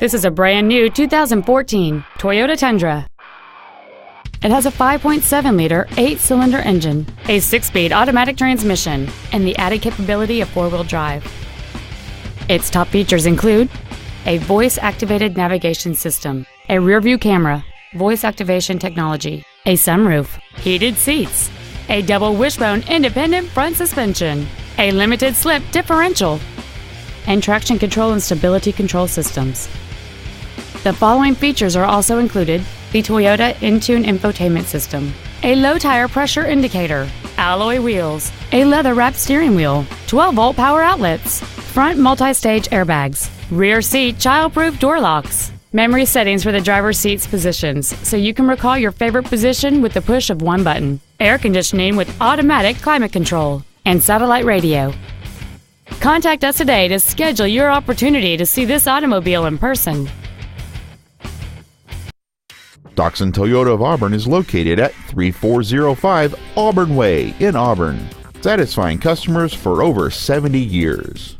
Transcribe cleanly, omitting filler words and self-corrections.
This is a brand new 2014 Toyota Tundra. It has a 5.7-liter, 8-cylinder engine, a 6-speed automatic transmission, and the added capability of 4-wheel drive. Its top features include a voice-activated navigation system, a rear-view camera, voice activation technology, a sunroof, heated seats, a double wishbone independent front suspension, a limited slip differential, and traction control and stability control systems. The following features are also included: the Toyota Entune infotainment system, a low tire pressure indicator, alloy wheels, a leather-wrapped steering wheel, 12-volt power outlets, front multi-stage airbags, rear seat child-proof door locks, memory settings for the driver's seat's positions so you can recall your favorite position with the push of one button, air conditioning with automatic climate control, and satellite radio. Contact us today to schedule your opportunity to see this automobile in person. Doxon Toyota of Auburn is located at 3405 Auburn Way in Auburn, satisfying customers for over 70 years.